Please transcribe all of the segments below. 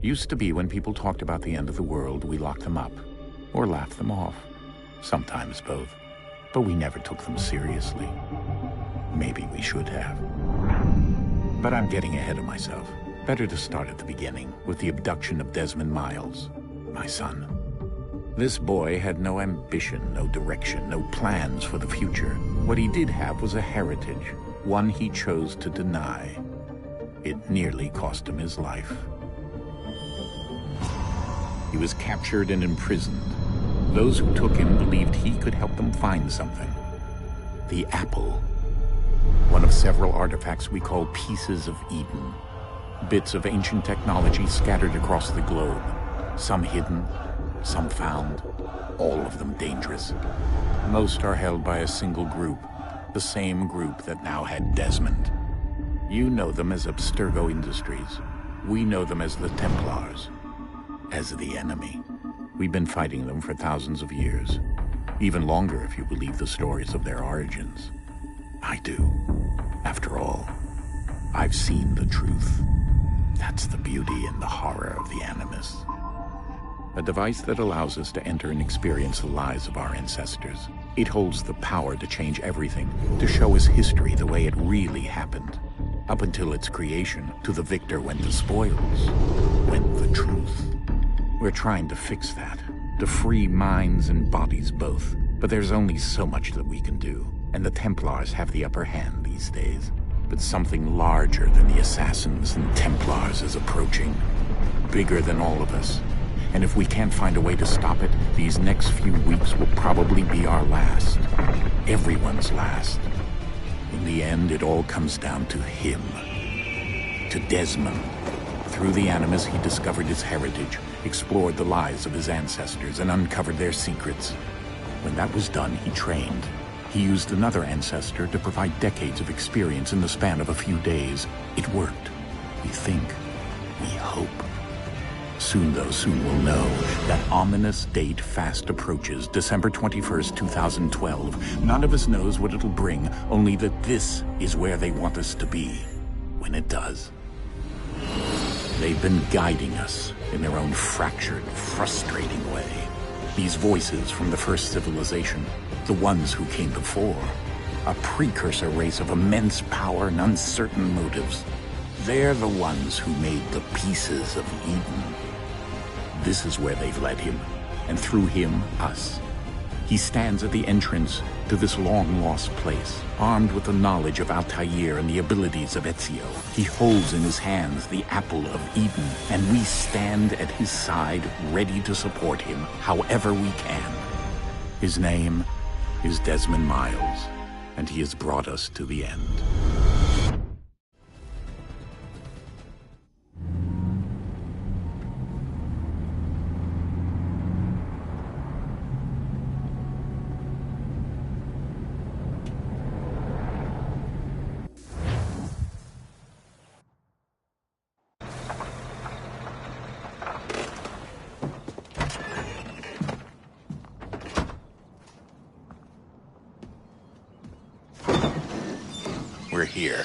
Used to be when people talked about the end of the world, we locked them up. Or laughed them off. Sometimes both. But we never took them seriously. Maybe we should have. But I'm getting ahead of myself. Better to start at the beginning, with the abduction of Desmond Miles, my son. This boy had no ambition, no direction, no plans for the future. What he did have was a heritage, one he chose to deny. It nearly cost him his life. He was captured and imprisoned. Those who took him believed he could help them find something. The apple. One of several artifacts we call pieces of Eden. Bits of ancient technology scattered across the globe. Some hidden, some found, all of them dangerous. Most are held by a single group, the same group that now had Desmond. You know them as Abstergo Industries. We know them as the Templars, as the enemy. We've been fighting them for thousands of years, even longer if you believe the stories of their origins. I do. After all, I've seen the truth. That's the beauty and the horror of the Animus. A device that allows us to enter and experience the lives of our ancestors. It holds the power to change everything, to show us history the way it really happened. Up until its creation, to the victor went the spoils, went the truth. We're trying to fix that, to free minds and bodies both. But there's only so much that we can do, and the Templars have the upper hand these days. But something larger than the Assassins and Templars is approaching, bigger than all of us. And if we can't find a way to stop it, these next few weeks will probably be our last. Everyone's last. In the end, it all comes down to him. To Desmond. Through the Animus, he discovered his heritage, explored the lives of his ancestors, and uncovered their secrets. When that was done, he trained. He used another ancestor to provide decades of experience in the span of a few days. It worked. We think. We hope. Soon, though, soon we'll know. That ominous date fast approaches, December 21st, 2012. None of us knows what it'll bring, only that this is where they want us to be, when it does. They've been guiding us in their own fractured, frustrating way. These voices from the first civilization, the ones who came before, a precursor race of immense power and uncertain motives. They're the ones who made the pieces of Eden. This is where they've led him, and through him, us. He stands at the entrance to this long-lost place, armed with the knowledge of Altair and the abilities of Ezio. He holds in his hands the apple of Eden, and we stand at his side, ready to support him however we can. His name is Desmond Miles, and he has brought us to the end. We're here.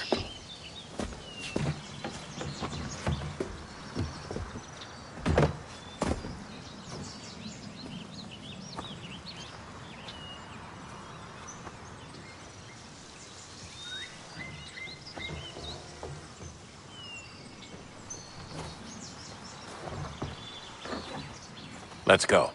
Let's go.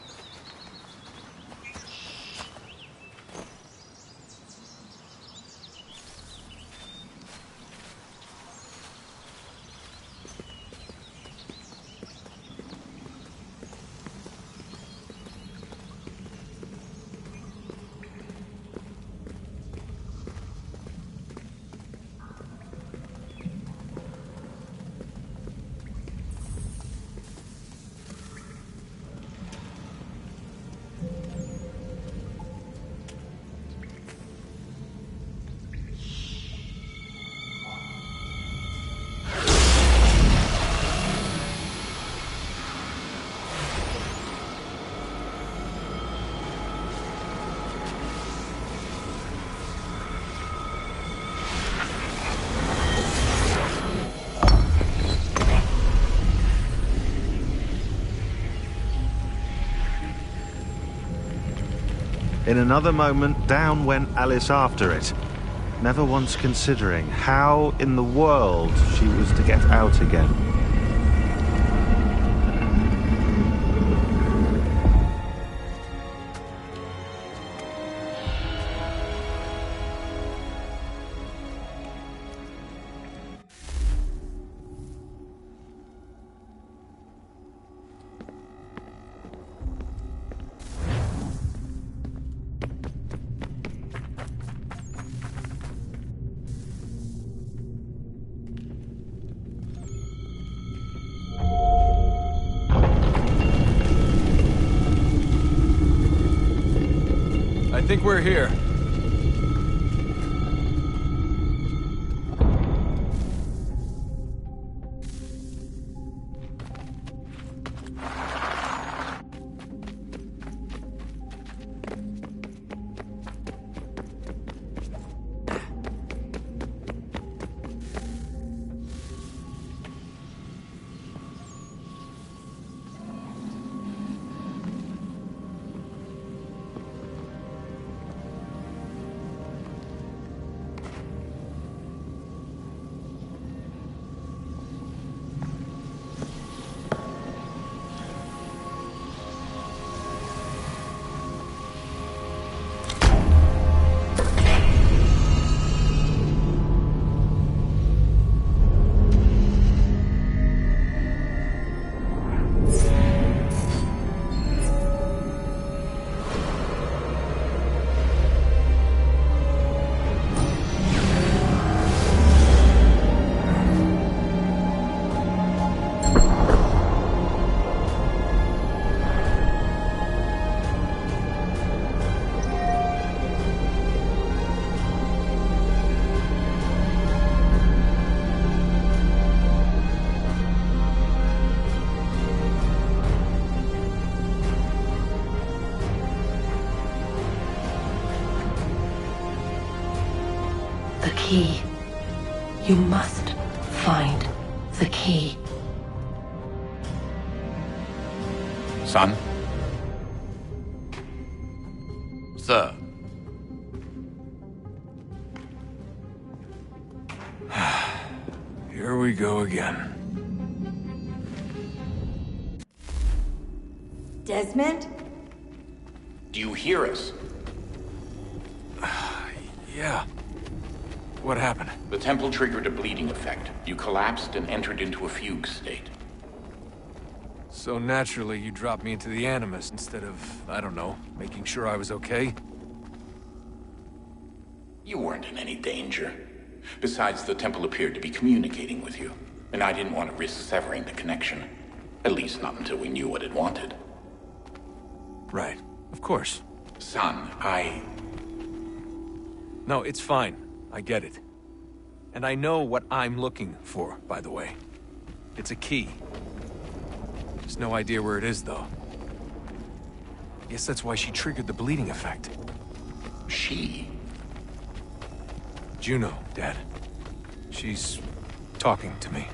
In another moment, down went Alice after it, never once considering how in the world she was to get out again. I think we're here. The key. You must find the key. Son? Sir. Here we go again. Desmond? Do you hear us? Yeah. What happened? The temple triggered a bleeding effect. You collapsed and entered into a fugue state. So naturally, you dropped me into the Animus instead of, I don't know, making sure I was okay? You weren't in any danger. Besides, the temple appeared to be communicating with you, and I didn't want to risk severing the connection. At least not until we knew what it wanted. Right. Of course. Son, No, it's fine. I get it. And I know what I'm looking for, by the way. It's a key. Just no idea where it is, though. I guess that's why she triggered the bleeding effect. She? Juno, Dad. She's talking to me.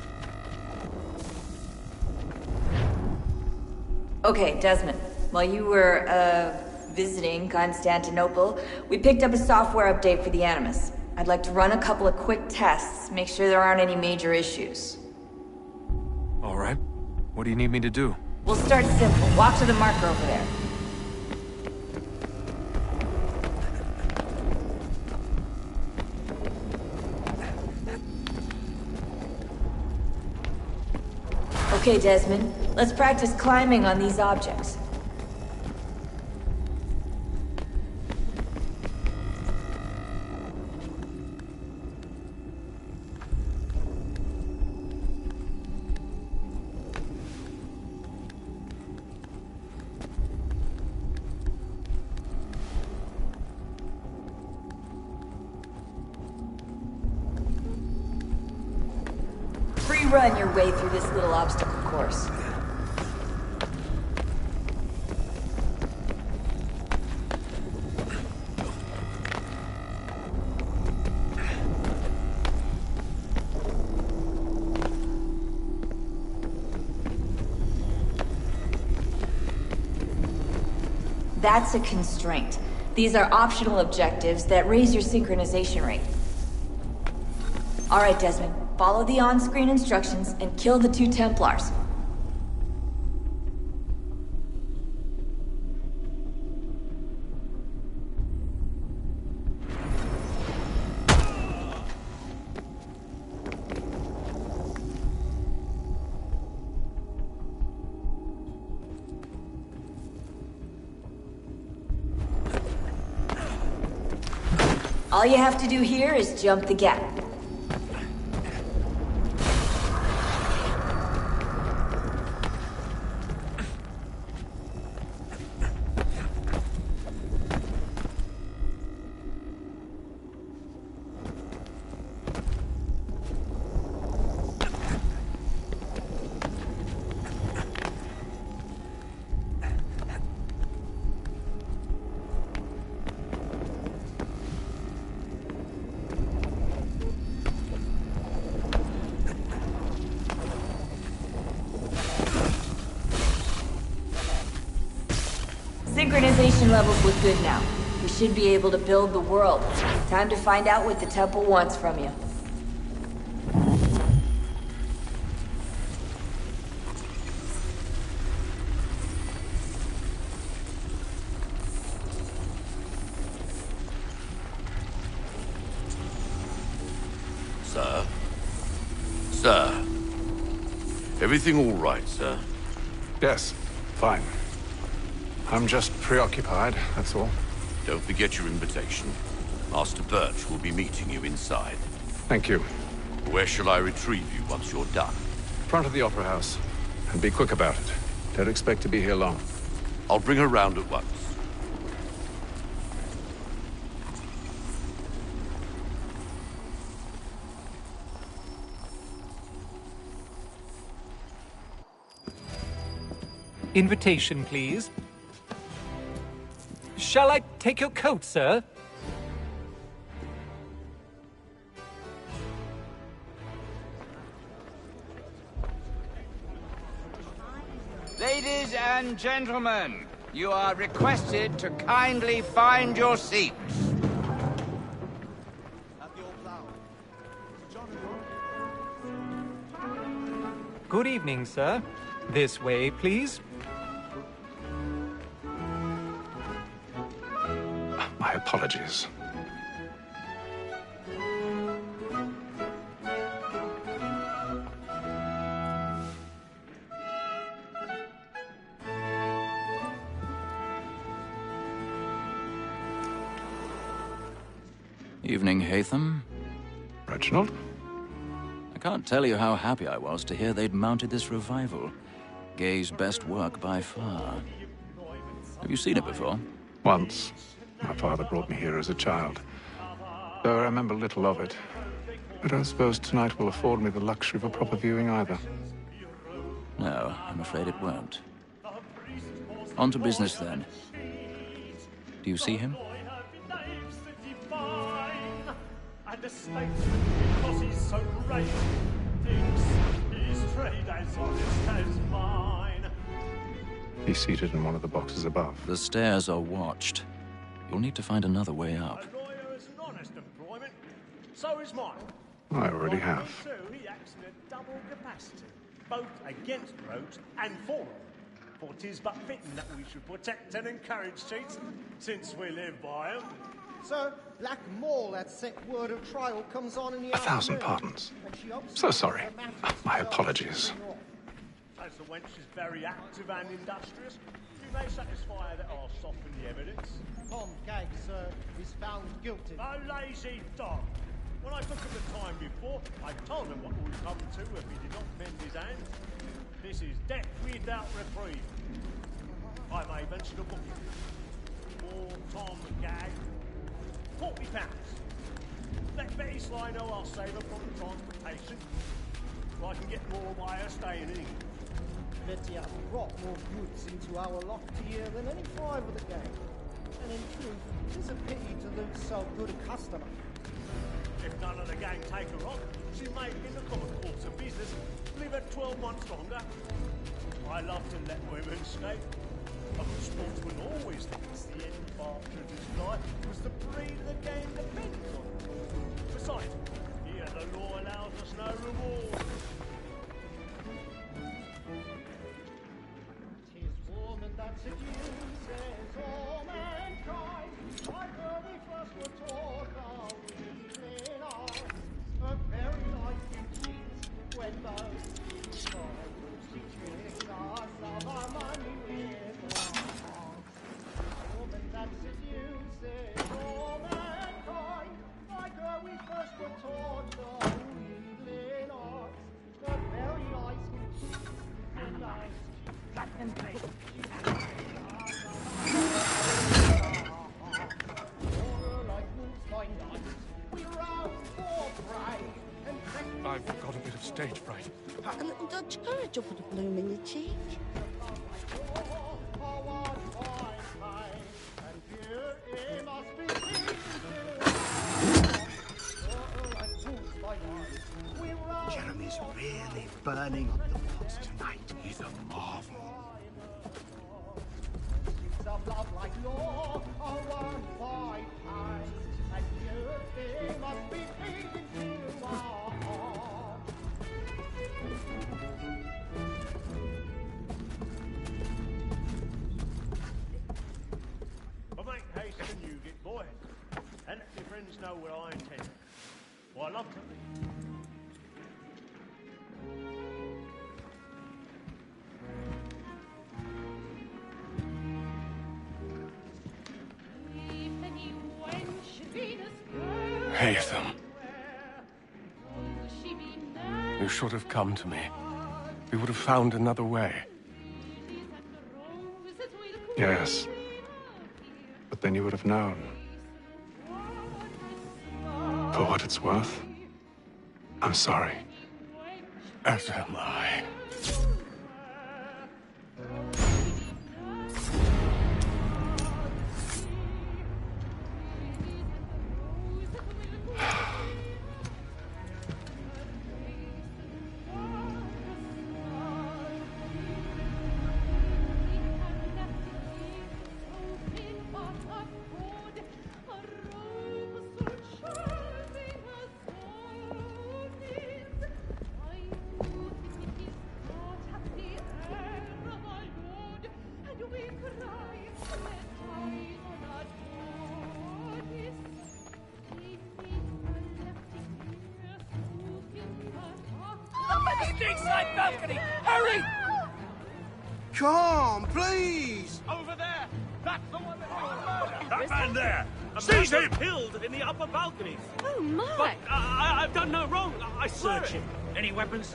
Okay, Desmond. While you were, visiting Constantinople, we picked up a software update for the Animus. I'd like to run a couple of quick tests, make sure there aren't any major issues. All right. What do you need me to do? We'll start simple. Walk to the marker over there. Okay, Desmond. Let's practice climbing on these objects. Run your way through this little obstacle course. That's a constraint. These are optional objectives that raise your synchronization rate. Alright, Desmond. Follow the on-screen instructions and kill the 2 Templars. All you have to do here is jump the gap. Synchronization levels look good now. We should be able to build the world. Time to find out what the temple wants from you. Sir? Sir? Everything all right, sir? Yes, fine. I'm just preoccupied, that's all. Don't forget your invitation. Master Birch will be meeting you inside. Thank you. Where shall I retrieve you once you're done? Front of the Opera House. And be quick about it. Don't expect to be here long. I'll bring her round at once. Invitation, please. Shall I take your coat, sir? Ladies and gentlemen, you are requested to kindly find your seats. Good evening, sir. This way, please. My apologies. Evening, Hatham. Reginald? I can't tell you how happy I was to hear they'd mounted this revival. Gay's best work by far. Have you seen it before? Once. My father brought me here as a child. Though I remember little of it. I don't suppose tonight will afford me the luxury of a proper viewing either. No, I'm afraid it won't. On to business, then. Do you see him? He's seated in one of the boxes above. The stairs are watched. You'll need to find another way up. A lawyer is an honest employment. So is mine. I already have. He acts in a double capacity, both against rogues and for them. For 'tis but fitting that we should protect and encourage cheats, since we live by them. Sir, Black Mall had set word of trial comes on in the 1,000 pardons. So sorry. My apologies. As the wench is very active and industrious, you may satisfy her that I'll soften the evidence. Tom Gag, sir, is found guilty. A lazy dog. When I took him the time before, I told him what would come to if he did not mend his hand. This is death without reprieve. I may mention a book. For Tom Gag, £40. Let Betty Sly know I'll save her from the transportation, so I can get more by her staying in. Betty has brought more goods into our loft here than any 5 of the gang. And in truth, 'tis a pity to lose so good a customer. If none of the gang take her on, she may, in the common course of business, live at 12 months longer. I love to let women escape. A good sportsman always thinks the end spark to this life was the breed the game depends on. Besides, here the law allows us no reward. Tis woman that seduces all mankind. Like her we first were taught our weakling eyes. Her very life we cheat when those she tricks us of our money with lies. Woman that seduces all mankind. Like her we first were taught our weakling eyes. Her very life we cheat when those I've got a bit of stage fright. A little Dutch courage will put a bloom in your cheek. Jeremy's really burning up the pots tonight. He's a marvel. Of love like law are one by time, and you must be feeding to our heart. But make haste and you get boy, and let your friends know what I intend. For I love to be. Haytham. You should have come to me. We would have found another way. Yes. But then you would have known. For what it's worth, I'm sorry. As am I. Side balcony! Hurry! Come, please! Over there! That's the one that That man there! Seize him! Killed in the upper balcony. Oh, my! But I've done no wrong. I Search swear him. Any weapons?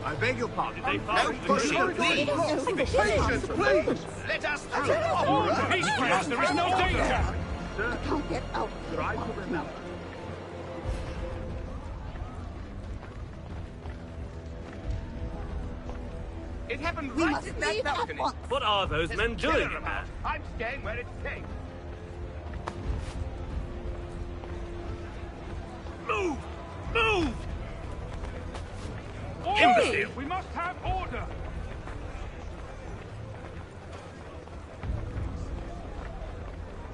I beg your pardon. They found No pushing, please! Patience, please! Let us Take it off! Peace, friends. There is no danger. I can't get out. Try to remember. It happened We right must in that leave at balcony. once. What are those There's men a killer doing? about. I'm staying where it's safe. Move! Move! Imbecile! We must have order!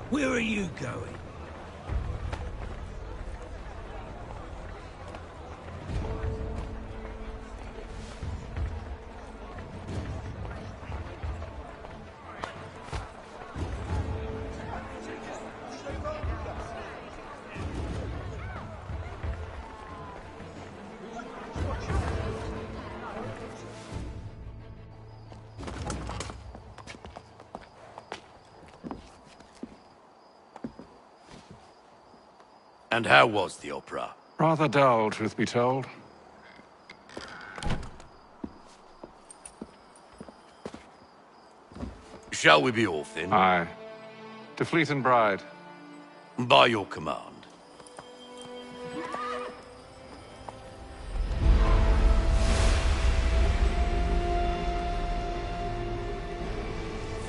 Where are you going? And how was the opera? Rather dull, truth be told. Shall we be off then? Aye. To Fleet and Bride. By your command.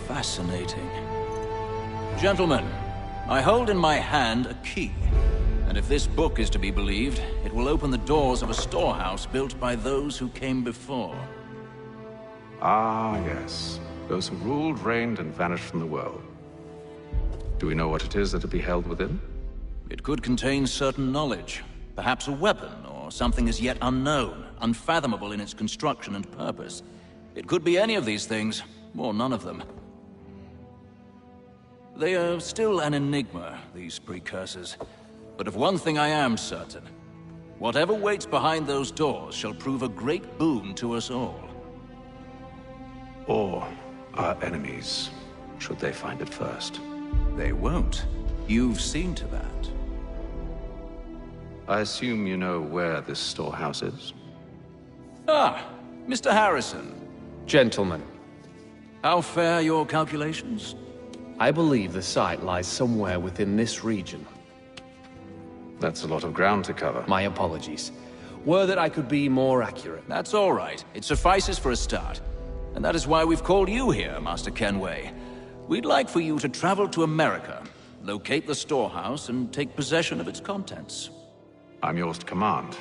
Fascinating. Gentlemen, I hold in my hand a key. And if this book is to be believed, it will open the doors of a storehouse built by those who came before. Ah, yes. Those who ruled, reigned, and vanished from the world. Do we know what it is that will be held within? It could contain certain knowledge. Perhaps a weapon, or something as yet unknown, unfathomable in its construction and purpose. It could be any of these things, or none of them. They are still an enigma, these precursors. But of one thing I am certain. Whatever waits behind those doors shall prove a great boon to us all. Or our enemies, should they find it first. They won't. You've seen to that. I assume you know where this storehouse is? Ah, Mr. Harrison. Gentlemen. How fare your calculations? I believe the site lies somewhere within this region. That's a lot of ground to cover. My apologies. Were that I could be more accurate. That's all right. It suffices for a start. And that is why we've called you here, Master Kenway. We'd like for you to travel to America, locate the storehouse, and take possession of its contents. I'm yours to command,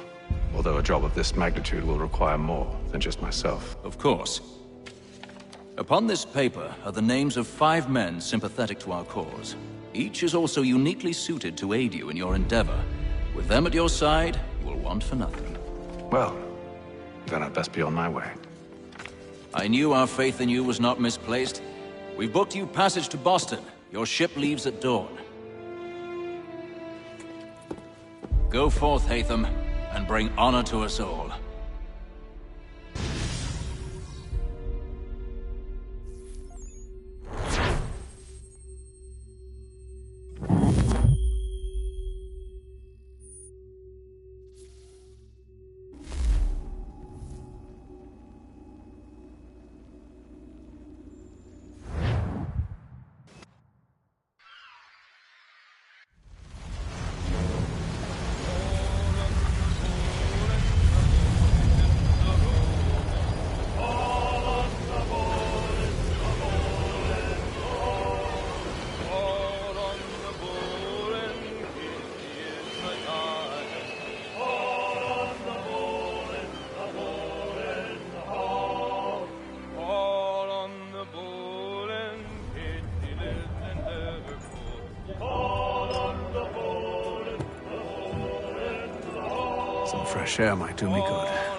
although a job of this magnitude will require more than just myself. Of course. Upon this paper are the names of 5 men sympathetic to our cause. Each is also uniquely suited to aid you in your endeavor. With them at your side, you will want for nothing. Well, then I'd best be on my way. I knew our faith in you was not misplaced. We've booked you passage to Boston. Your ship leaves at dawn. Go forth, Hatham, and bring honor to us all. Some fresh air might do me good.